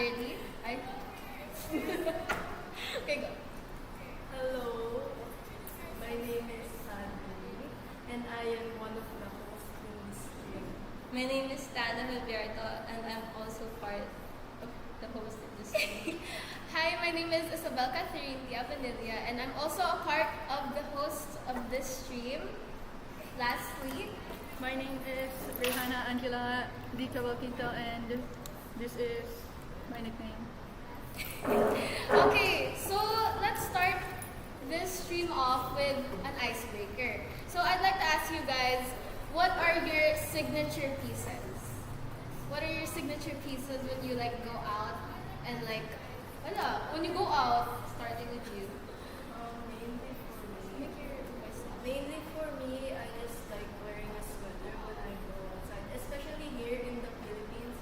Hatherly. Okay, go. Hello, my name is Sandy, and I am one of the hosts in this stream. My name is Tana Hilberto, and I'm also part of the host of this stream. Hi, my name is Isabel Catherine Diapanilla, and I'm also a part of the host of this stream. Lastly, My name is Rihanna Angela Di Cavalquinto, and this is my nickname. okay, so let's start this stream off with an icebreaker. So I'd like to ask you guys, what are your signature pieces? What are your signature pieces when you like go out and like, when you go out, starting with you? Mainly for me, Make your voice loud. mainly for me, I just like wearing a sweater when I go outside, especially here in the Philippines.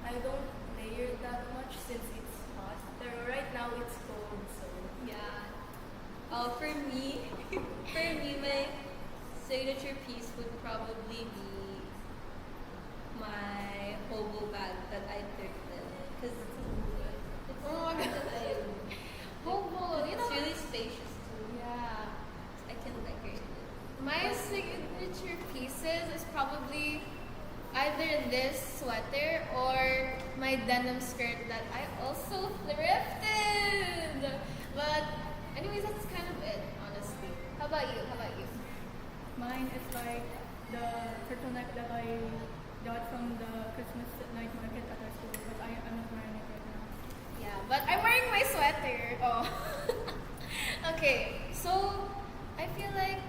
I don't layer that much since it's hot. But right now it's cold, so Yeah. For me, my signature piece would probably be my hobo bag that I thrifted. Because Oh my god. Hobo, you know. it's really spacious too. Yeah. I can decorate it. My signature pieces is probably either this sweater or my denim skirt that I also thrifted. But anyways, that's kind of it, honestly. How about you? How about you? mine is like the turtleneck that I got from the Christmas night market at our school, but I'm not wearing it right now. Yeah, but I'm wearing my sweater. Oh. Okay, so I feel like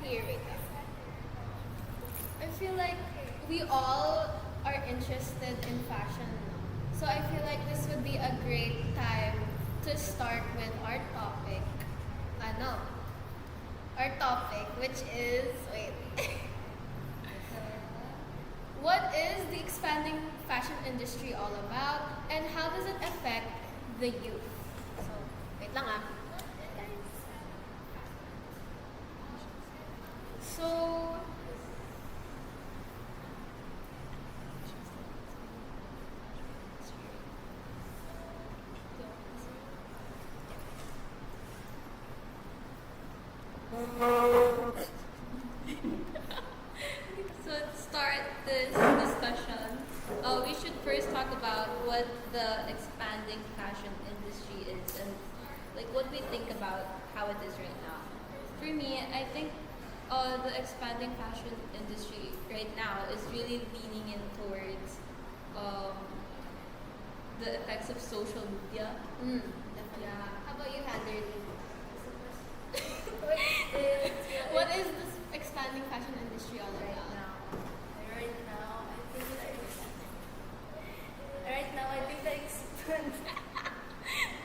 here wait. I feel like we all are interested in fashion now. So I feel like this would be a great time to start with our topic. Our topic, which is what is the expanding fashion industry all about, and how does it affect the youth? So, wait lang ah. So, So to start this discussion, we should first talk about what the expanding fashion industry is and like what we think about how it is right now. For me, I think the expanding fashion industry right now is really leaning in towards um, the effects of social media. yeah. How about you, Hatherly? It's What is this expanding fashion industry all right about? now? Right now, I think right now I think the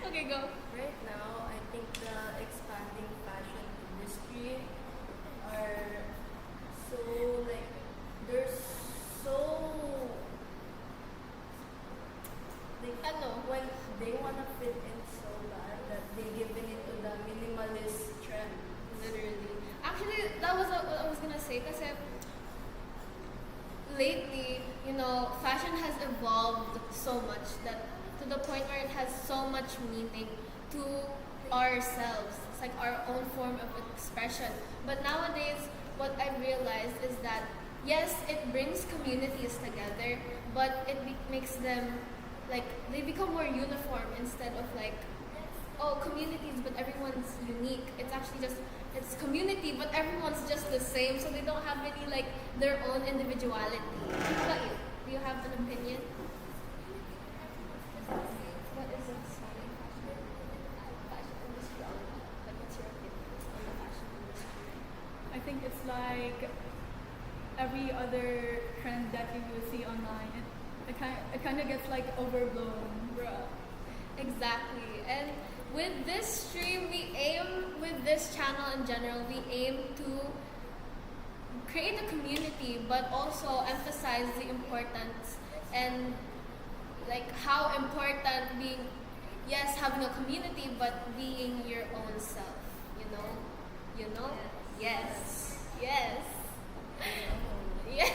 Okay, go. right now I think the expanding fashion industry are so like they're so Ano? when they wanna fit in so bad that they given it to the minimalist trend. Literally. Actually, that was what I was gonna say kasi lately, fashion has evolved so much that to the point where it has so much meaning to ourselves. It's like our own form of expression. But nowadays, what I've realized is that yes, it brings communities together, but it makes them like they become more uniform instead of like communities but everyone's unique. It's actually just it's community but everyone's just the same, so they don't have any like their own individuality. How about you? Do you have an opinion? What is the fashion industry all about? Like, what's your opinion on the fashion industry? I think it's like every other trend that you will see online. It kind of gets like overblown. Bruh. Exactly. And with this stream, with this channel in general, we aim to create a community, but also emphasize the importance and like how important being, yes, having a community, but being your own self, you know? Yes. Yes. Yeah.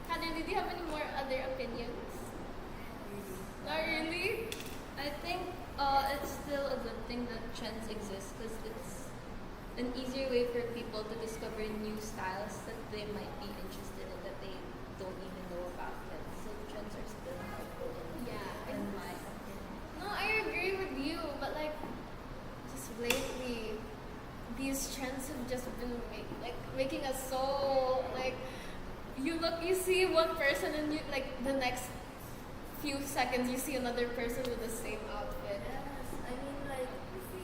Heather, did you have any more other opinions? for people to discover new styles that they might be interested in that they don't even know about yet. So trends are still helpful Yeah. in my opinion. No, I agree with you, but like, just lately, these trends have just been making us so like. You see one person, and you like the next few seconds, you see another person with the same outfit. Yes, I mean like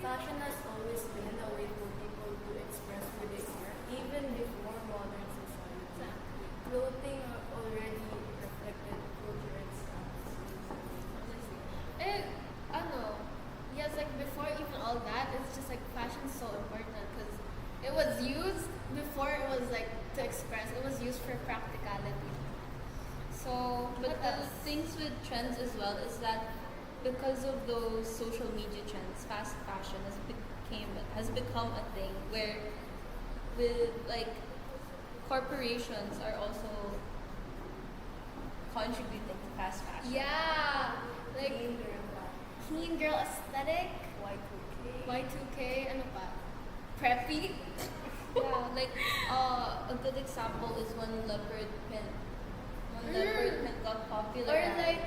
fashion has always been a way for people to express who they are, even before modern society. Clothing are already reflected culture and style. Honestly, I don't know. Yes, like before even all that, it's just like fashion's so important because it was used before it was like to express. It was used for practicality. So, But what the else? things with trends as well is that because of those social media trends, fast fashion has become a thing where with like corporations are also contributing to fast fashion. Yeah, like Clean girl vibe. clean girl aesthetic, Y2K. Y2K, ano pa? Preppy. Yeah, like a good example is when leopard print. When leopard Mm. print got popular. Or like,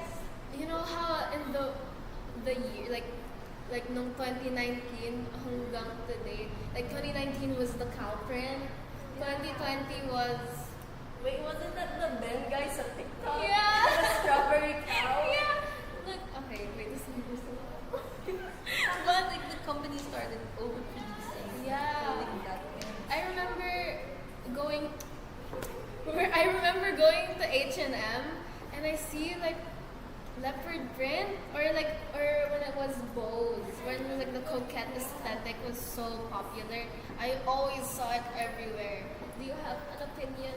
you know how in the year like nung 2019 hanggang today, like 2019 was the cow print, 2020 was Wait, wasn't that the Ben guy sa TikTok? Yeah. The strawberry cow? yeah. Look, okay, wait, this is but like the company started overproducing. Yeah. clothing that way. I remember going to H&M and I see like leopard print or when it was bows, when like the coquette aesthetic was so popular. I always saw it everywhere. Do you have an opinion?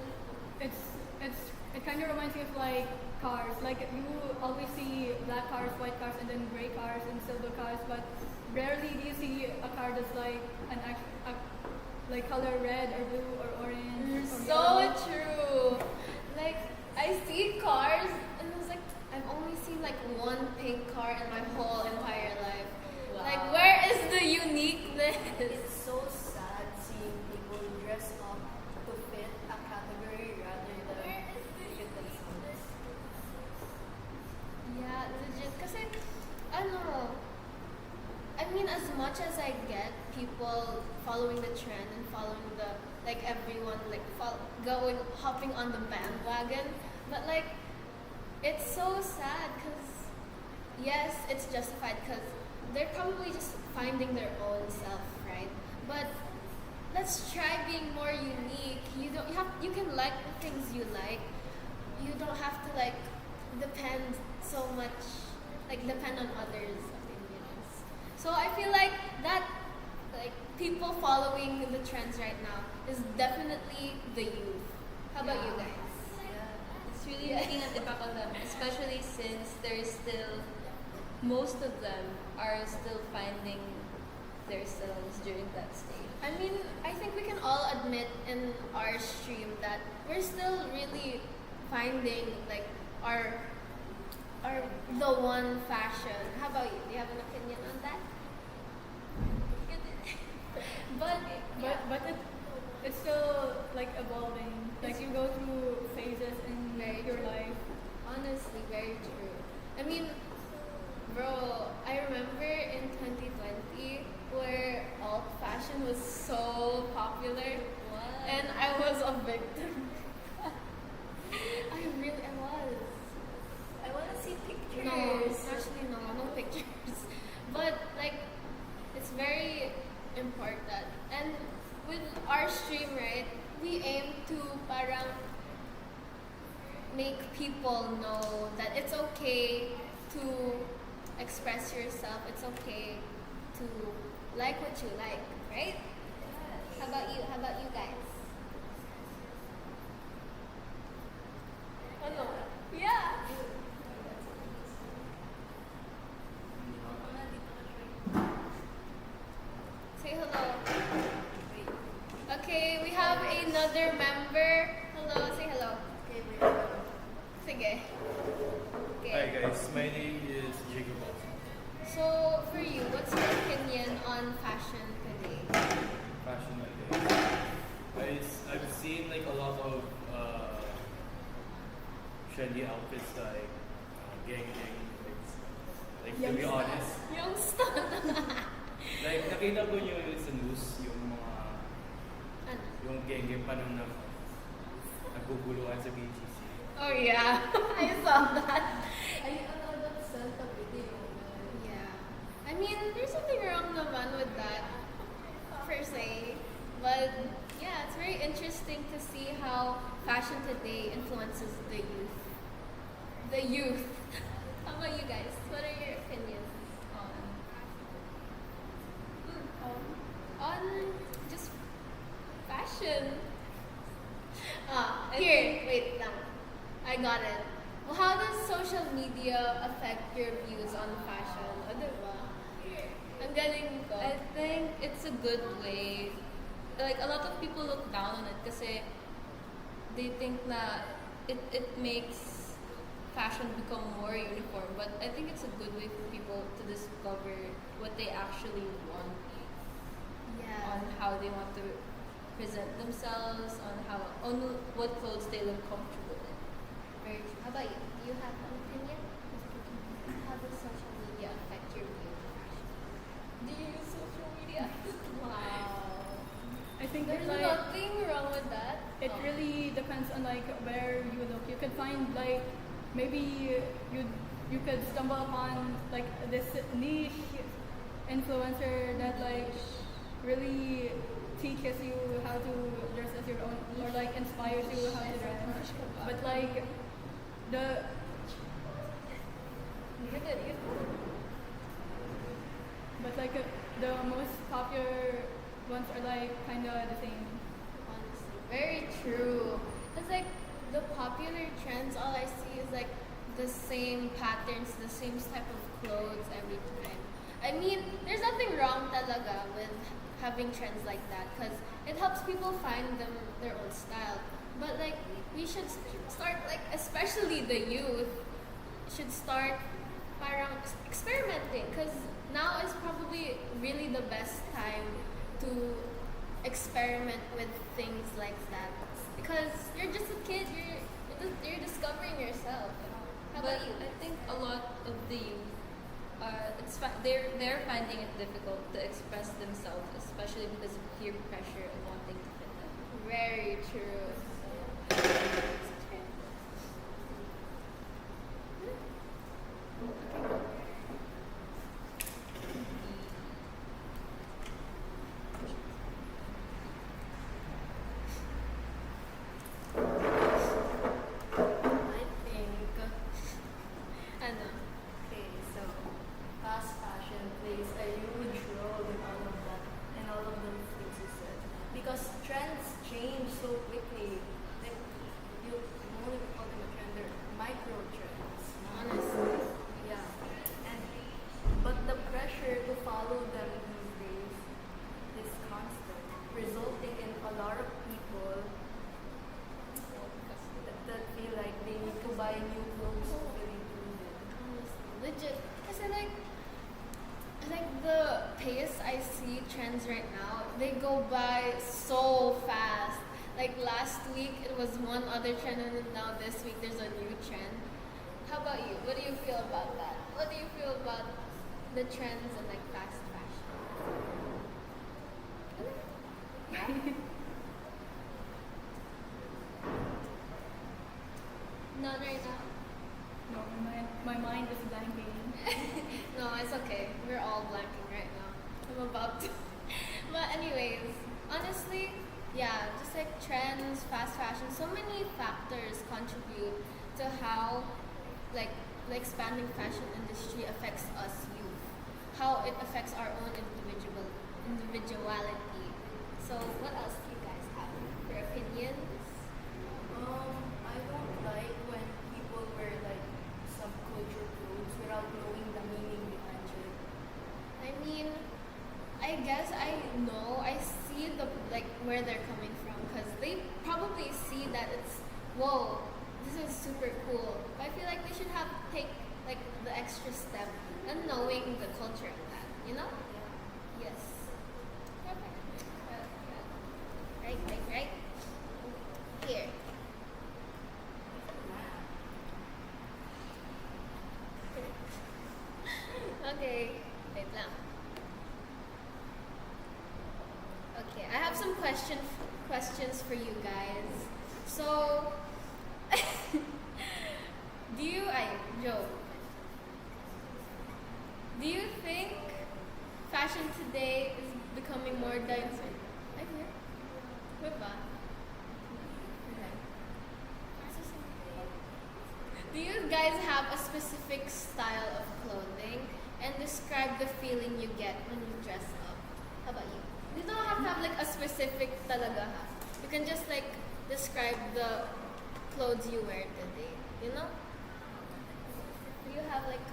It kind of reminds me of like cars. Like you always see black cars, white cars, and then gray cars and silver cars, but rarely do you see a car that's like like color red or blue or orange. Or So yellow. true. Like I see cars and I was like, I've only seen like one pink car in my whole entire life. Wow. Like where is the uniqueness? It's so sad seeing people dress up to fit a category rather than fit themselves. Yeah, legit. Kasi, ano, I mean, as much as I get people following the trend and following the, like everyone, like hopping on the bandwagon, but like, it's so sad because, yes, it's justified because they're probably just finding their own self, right? But let's try being more unique. You can like the things you like. You don't have to like depend so much, like depend on others' opinions. So I feel like that, like people following the trends right now is definitely the youth. How about you Yeah. guys? Yeah. It's really Yeah. making an impact on them, especially since there's still most of them are still finding themselves during that stage. I mean, I think we can all admit in our stream that we're still really finding like our the one fashion. How about you? Do you have an opinion on that? but It's still like evolving. Like you go through phases in Very your true. life. honestly, very true. I mean, bro, I remember in 2020 where alt fashion was so popular, What? and I was a victim. I was. I want to see pictures. No, actually no pictures. But like, it's very important. And with our stream, right, we aim to parang make people know that it's okay to express yourself. It's okay to like what you like, right? How about you? How about you guys? Ano? Yeah. Say hello. Okay, we have another member. Hello, say hello. Okay, wait. Sige. Hi Okay. guys, my name is Jacob Olsen. So, for you, what's your opinion on fashion today? Fashion today. trendy outfits like gang gang. Like to be honest, Yung stuff. like nakita ko nyo yun sa news, yung mga Ano? yung gang pa nung nagguguluhan sa BGC. Oh yeah, I saw that. I that Santa video. Yeah. I mean, there's something wrong naman with that, per se. But yeah, it's very interesting to see how fashion today influences the youth. The youth. How about you guys? What are your opinions on just fashion? Here, wait, lang. I got it. Well, how does social media affect your views on fashion? O, diba? Ang galing ko. I think it's a good way. Like, a lot of people look down on it kasi they think na it makes fashion become more uniform. But I think it's a good way for people to discover what they actually want, Yeah. on how they want to present themselves, on what clothes they look comfortable in. Very true. How about you? Do you have an opinion? How does social media affect your view of fashion? Do you use social media? Wow. I think There's like nothing wrong with that. it Oh. really depends on like where you look. You could find like maybe you could stumble upon like this niche influencer that like really teaches you how to dress as your own or like inspires you how to dress. But like the You're good. You're good. but like the most popular ones are like kind of the same. Honestly, very true. It's like the popular trends. All I see is like the same patterns, the same type of clothes every time. I mean, there's nothing wrong talaga with having trends like that because it helps people find their own style. But like we should start like especially the youth should start parang experimenting because now is probably really the best time to experiment with things like that because you're just a kid, you're discovering yourself. How But about you? I think a lot of the youth, they're finding it difficult to express themselves, especially because of peer pressure and wanting to fit in. Very true. I think Ano? okay, so fast fashion plays a huge role in all of that and all of those things you said. Because trends change so quickly. Like you only call them a trend, they're micro trends. Honestly. Yeah. And but the pressure to follow them these days is constant, resulting in a lot of people that feel like they need to buy new clothes to feel included. Legit. Kasi like the pace I see trends right now, they go by so fast. Like last week it was one other trend and then now this week there's a new trend. How about you? What do you feel about that? What do you feel about the trends and like fast fashion? None right now. No, my mind is blanking. No, it's okay. We're all blanking right now. I'm about to. But anyways, honestly, yeah, just like trends, fast fashion, so many factors contribute to how like the expanding fashion industry affects us youth. How it affects our own individuality. So what else do you guys have? Your opinions? I don't like when people wear like subculture clothes without knowing the meaning behind it. I mean, I guess I know. I see the like where they're coming from because they probably see that it's whoa, this is super cool. But I feel like they should have take like the extra step and knowing the culture of that. You know? Yes. Perfect. Right. Here. for you guys. So, Joe, do you think fashion today is becoming more diverse? Do you guys have a specific style of clothing and describe the feeling you get when you dress up? How about you? You don't have to have like a specific talaga ha. You can just like describe the clothes you wear today. You know? Do you have like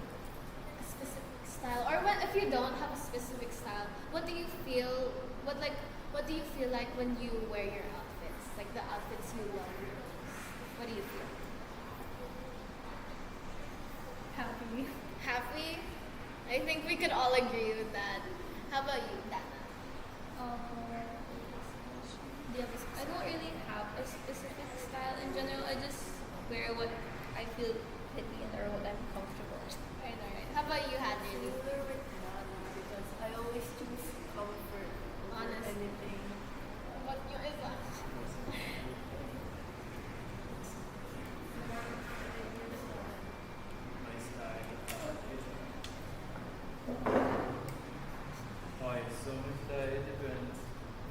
a specific style, or what if you don't have a specific style? What do you feel? What do you feel like when you wear your outfits? Like the outfits you love the most. What do you feel? Happy. Happy? I think we could all agree with that. How about you, Dana? Do you have a I specific? don't really have a specific style in general. I just wear what I feel pretty in or what I'm comfortable in. Right, alright. How about you, Hadley? Similar with Lana because I always choose comfort over Honest. anything. What your is that? My style. Okay, so my style depends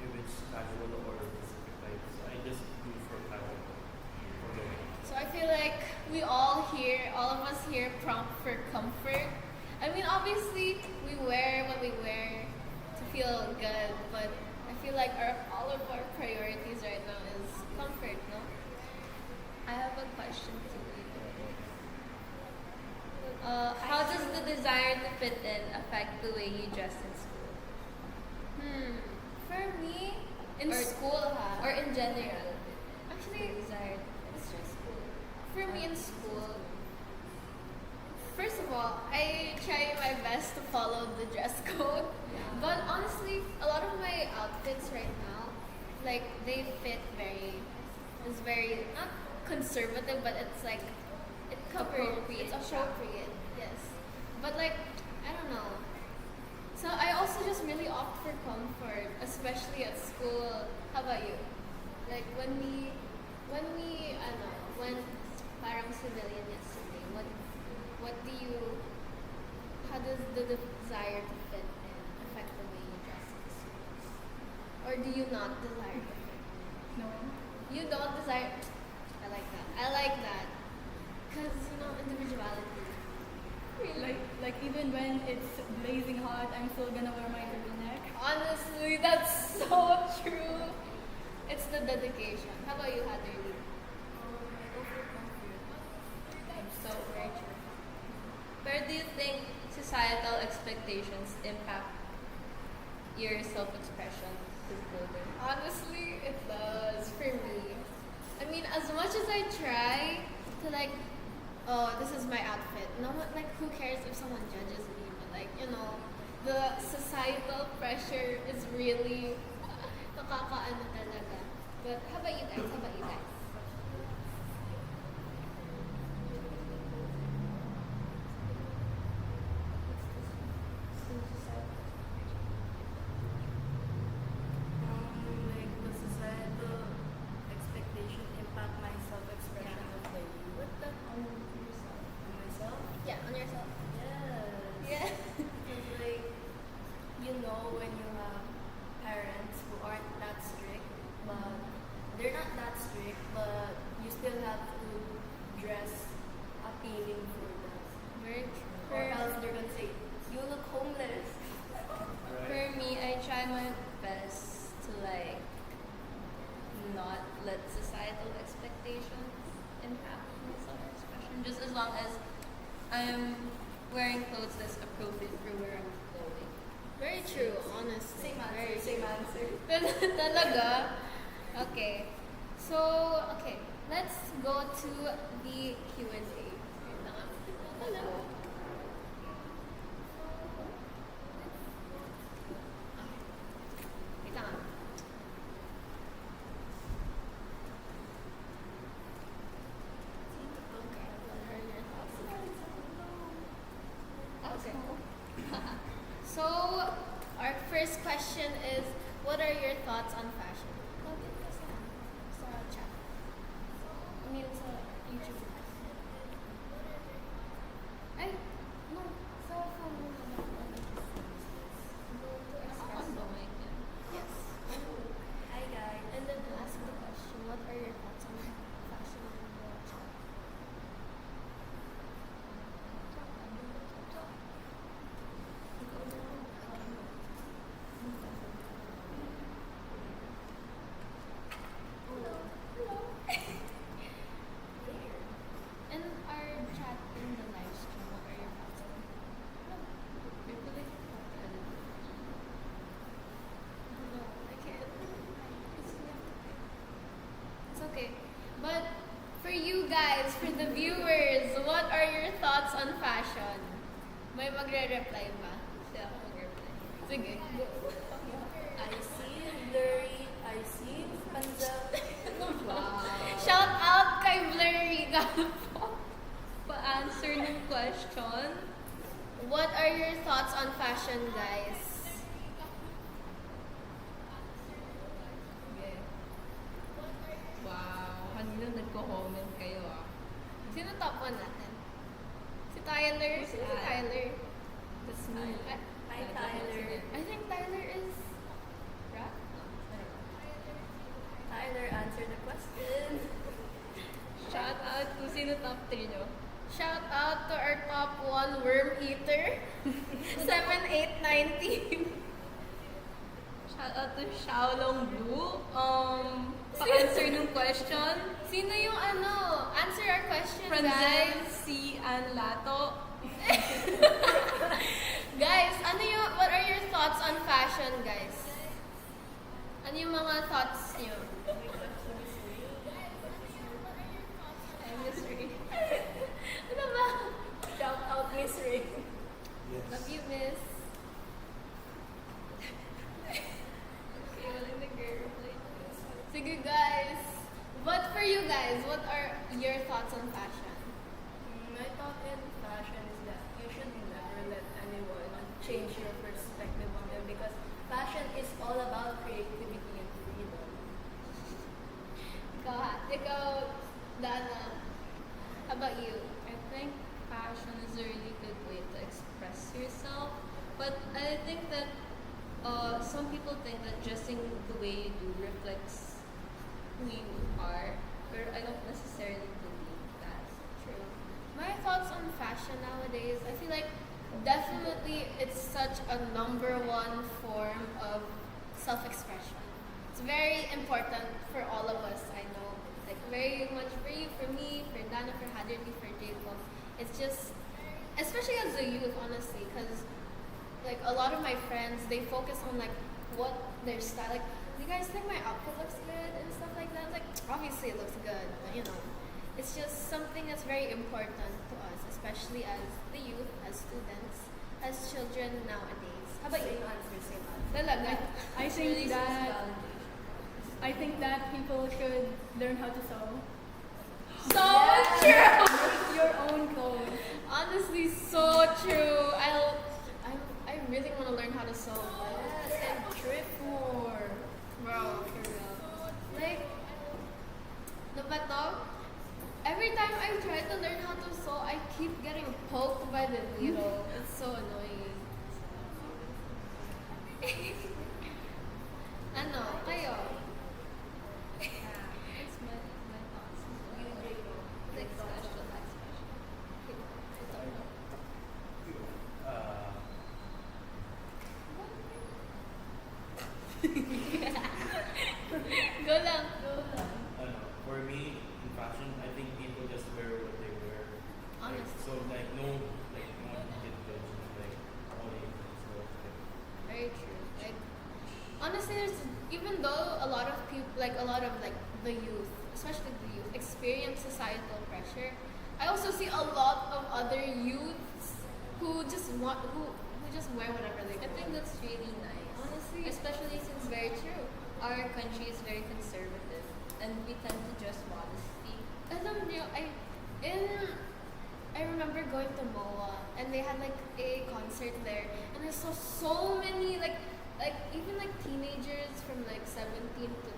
if it's casual or specific types. I just go for casual for going out. So I feel like we all here, all of us here, prompt for comfort. I mean, obviously, we wear what we wear to feel good, but I feel like all of our priorities right now is comfort, no? I have a question to you. How does the desire to fit in affect the way you dress in school? For me, in Or- school, ha? Or in general? Actually, The desire to it's just school. For me in school, first of all, I try my best to follow the dress code. But honestly, a lot of my outfits right now, like they fit it's very not conservative, but it's like it covers. Appropriate, It's appropriate, yes. But like I don't know. So I also just really opt for comfort, especially at school. How about you? Like when parang civilian yesterday, what do you, how does the desire to fit in affect the way you dress in school? Or do you not desire to fit in? No. You don't desire, I like that. Cause individuality. Like even when it's blazing hot, I'm still gonna wear my turtleneck. Honestly, that's so true. It's the dedication. How about you, Hadley? I go for comfort. That's so very true. But do you think societal expectations impact your self-expression through clothing? Honestly, it does for me. I mean, as much as I try to like, oh, this is my outfit. No one like, who cares if someone judges me? But like, the societal pressure is really nakakaano talaga. But how about you guys? Like the societal expectation impact my self-expression of the youth. On myself? Yeah, on yourself. Yes. Yeah. Because like, when you have parents who aren't that strict, but they're not that strict, but you still have to dress appealing for them. Very Or true. else they're gonna say, you look homeless. Right? For me, I try my best to not let societal expectations impact my self-expression. Just as long as I'm wearing clothes that's appropriate for where I'm going. Very true, honestly. Very Same true. answer. Talaga? Okay. So, let's go to the Q&A. Hello. Wait lang. Okay, what are your thoughts? Okay. So, our first question is, what are your thoughts on fashion? Okay. But for you guys, for the viewers, what are your thoughts on fashion? May magre-reply ba? Siya ako mag-reply. Sige, go. I see blurry, I see panjang. Wow. Shout out kay Blurry Galpo. Pa-answer ng question. What are your thoughts on fashion, guys? Okay. Wow. Kanina nagko-comment kayo ah. Sino top 1 natin? Si Tyler? Sino si Tyler? That's me. Hi, Tyler. I think Tyler is... Rap? Tyler, answer the question. Shout out kung sino top 3 nyo. Shout out to our top 1 worm eater. 7, 8, 19. Shout out to Xiaolong Blue. Pa-answer ng question. Sino yung ano? Answer our question, Franzel guys. C. An Lato. Guys, what are your thoughts on fashion, guys? Ano yung mga thoughts nyo? I'm Miss Ray. Ano ba? Shout out Miss Ray. Love you, miss. Okay, walang nag-reply. Sige, guys. But for you guys, what are your thoughts on fashion? My thought in fashion is that you should never let anyone change your perspective on them because fashion is all about creativity and freedom. Ikaw, Dana. How about you? I think fashion is a really good way to express yourself. But I think that some people think that dressing the way you do reflects who you are. But I don't necessarily believe that. True. My thoughts on fashion nowadays, I feel like definitely it's such a number 1 form of self-expression. It's very important for all of us, I know. Like very much for you, for me, for Dana, for Haderly, for Jacob. It's just, especially as a youth, honestly, because like a lot of my friends, they focus on like what their style, like, you guys think my outfit looks good and stuff like that? Like, obviously it looks good, but you know, it's just something that's very important to us, especially as the youth, as students, as children nowadays. How about you? Same answer. Talaga? I It's really think that self-validation. I think that people should learn how to sew. So true! Your own clothes. Honestly, so true. I really want to learn how to sew. Yes, and thrift more. Bro, for real. Like, the bato, every time I try to learn how to sew, I keep getting poked by the needle. It's so annoying. Ano, kayo? That's my thoughts. Next question. Go lang. For me, in fashion, I think people just wear what they wear. Like, Honestly. so no one can judge like all the so like, Very true. Like, honestly, there's, even though a lot of people, like a lot of like the youth, especially the youth, experience societal pressure, I also see a lot of other youths who just just wear whatever they I want. think that's really nice. Honestly, Especially since very true. our country is very conservative and we tend to dress modestly. Alam niyo, I remember going to MOA and they had like a concert there, and I saw so many like even like teenagers from like 17 to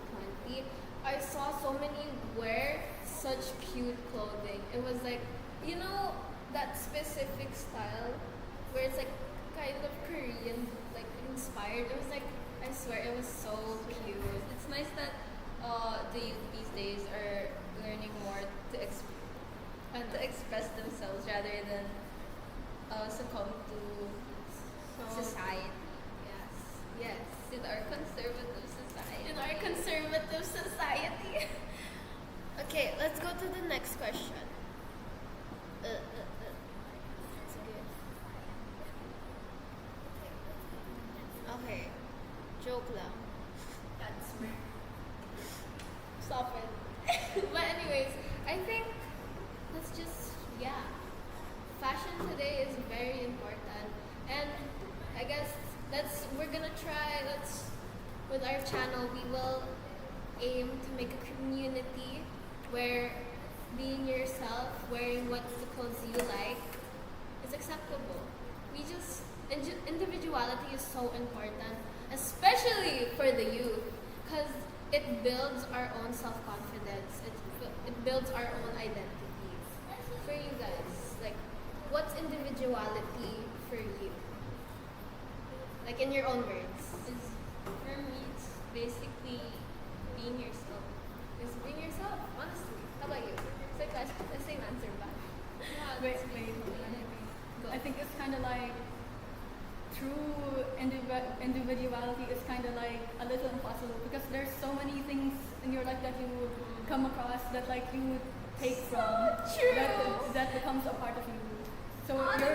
20. I saw so many wear such cute clothing. It was like, you know, that specific style where it's like kind of Korean, like inspired. It was like, I swear, it was so cute. It's nice that the youth these days are learning more to express themselves rather than succumb to society. Yes, yes. In our conservative society. In our conservative society. Okay, let's go to the next question. Sige. Okay, joke lang. That's me. anyways, I think let's just fashion today is very important, and I guess we're gonna try. Let's with our channel we will aim to make a community where being yourself, wearing what the clothes you like, is acceptable. Individuality is so important, especially for the youth, because it builds our own self-confidence. It builds our own identities. For you guys, like, what's individuality for you? Like in your own words. It's, for me, it's basically being yourself. Is being yourself, honestly. How about you? Same question, the same answer, but Wait, hold on. go. I think it's kind of like true individuality is kind of like a little impossible because there's so many things in your life that you come across that like you take from true. that becomes a part of you. So Honestly.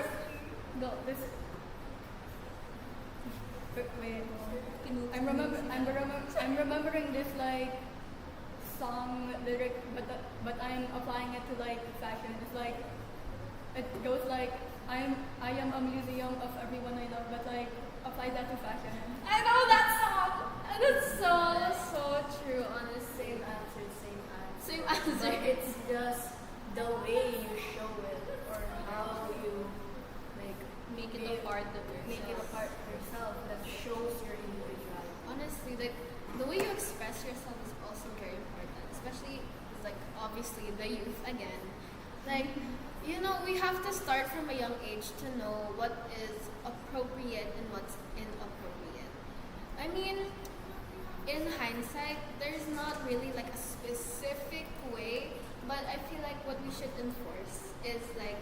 you're no this. Wait, I'm remembering this like song lyric, but I'm applying it to like fashion. It's like it goes like I am a museum of everyone I love, but like apply that to fashion. I know that song. And it's so true, honestly. Same answer, same answer. Same answer. But it's just the way you show it or how you like Make it a part of yourself. make it a part of yourself that shows your individuality. Honestly, like the way you express yourself is also very important, especially like obviously the youth again. Like, you know, we have to start from a young age to know what is appropriate and what's inappropriate. I mean, in hindsight, there's not really like a specific way, but I feel like what we should enforce is like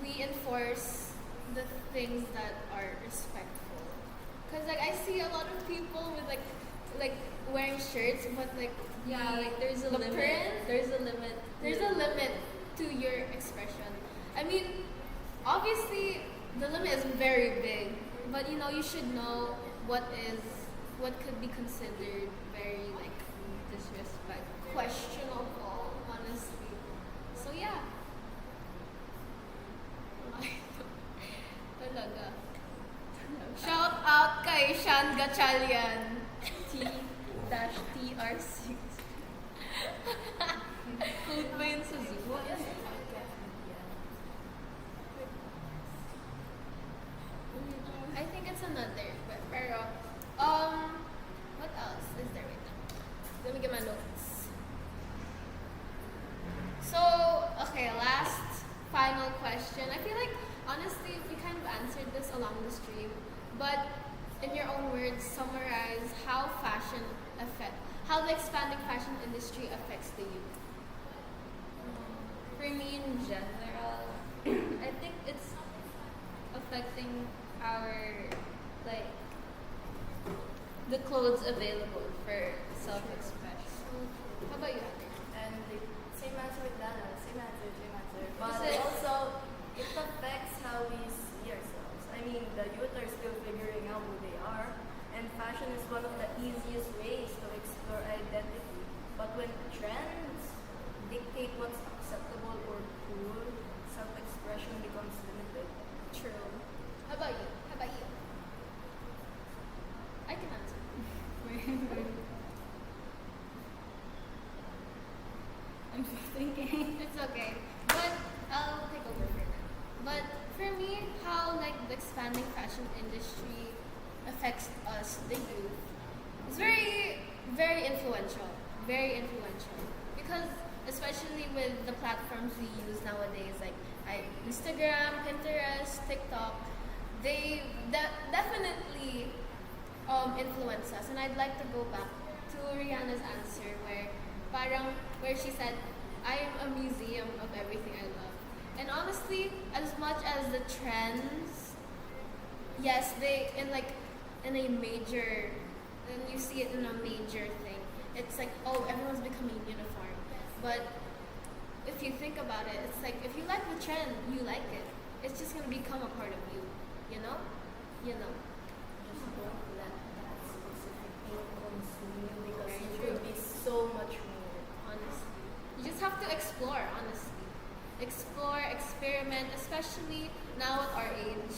we enforce the things that are respectful. Cause like I see a lot of people with like wearing shirts, but like There's a the limit. print, There's a limit. there's a limit to your expression. I mean, obviously the limit is very big, but you know you should know what could be considered very like Disrespectful. questionable, honestly. So yeah. Talaga. Shout out kay Shan Gatchalian. T-TR6. Code ba yun sa Zoo? I think it's another, but pero what else is there right now? Let me get my notes. So, okay, last final question. I feel like honestly we kind of answered this along the stream, but in your own words, summarize how the expanding fashion industry affects the youth. For me in general, I think it's affecting our, like, the clothes available for self-expression. How about you, Heather? And the same answer with Dana, same answer. But Kasi- also, it affects how we see ourselves. I mean, the youth are still figuring out who they are, and fashion is one of the easiest ways to explore identity. But when trends dictate what's acceptable or cool, self-expression becomes limited. True. How about you? I can answer. I'm still thinking. It's okay. But I'll take over for now. But for me, how like the expanding fashion industry affects us, the youth, is very, very influential. Very influential. Because especially with the platforms we use nowadays, like Instagram, Pinterest, TikTok, they definitely influence us. And I'd like to go back to Rihanna's answer where she said, I am a museum of everything I love. And honestly, as much as the trends, yes, they in a major, and you see it in a major thing. It's like, oh, everyone's becoming uniform. But if you think about it, it's like if you like the trend, you like it. It's just gonna become a part of you. You know? Just don't let that specific thing consume you because Very you true. could be so much more. Honestly. explore, honestly. Explore, experiment, especially now at our age,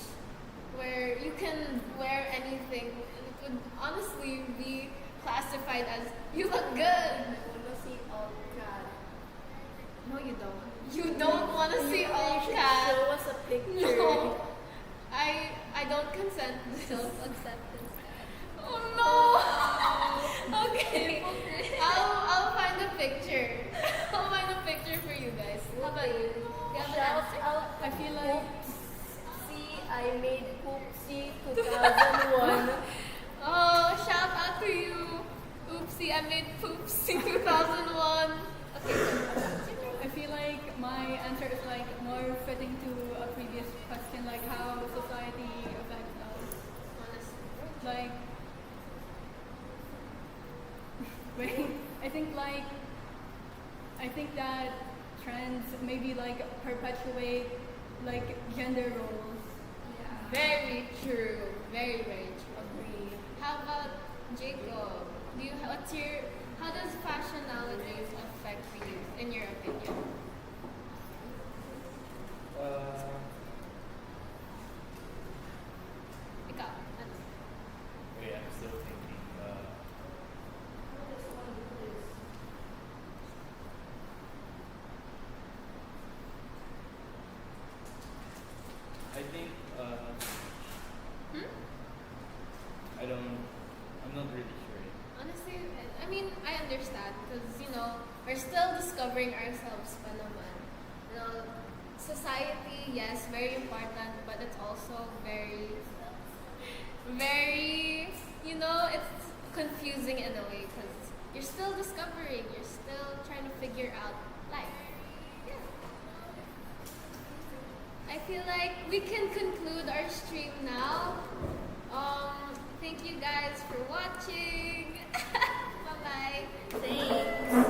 where you can wear anything and it would honestly be classified as you look good. I wanna see all cat. No, you don't. You don't want to see all You should cat. show us a picture. No, I don't consent. Self-acceptance. Oh no. Okay. I'll find a picture. I'll find a picture for you guys. How about you? You have an Shout answer? out I feel like See, I made Poopsie 2001. Oh, shout out to you. Oopsie, I made Poopsie 2001. I feel like my answer is like more fitting to a previous question, like how society affects us. Honestly. Like, wait, I think that trends maybe like perpetuate like gender roles. Very true. Very, very true. Agree. How about Jacob? How does fashion nowadays affect the youth, in your opinion? Ikaw, ano? Wait, I'm still thinking. I think Hmm? I'm not really sure. Honestly, I mean, I understand because, we're still discovering ourselves pa naman. Society, yes, very important, but it's also very, very, it's confusing in a way because you're still discovering, you're still trying to figure out life. Yeah. I feel like we can conclude our stream now. Thank you guys for watching. Bye-bye. Thanks.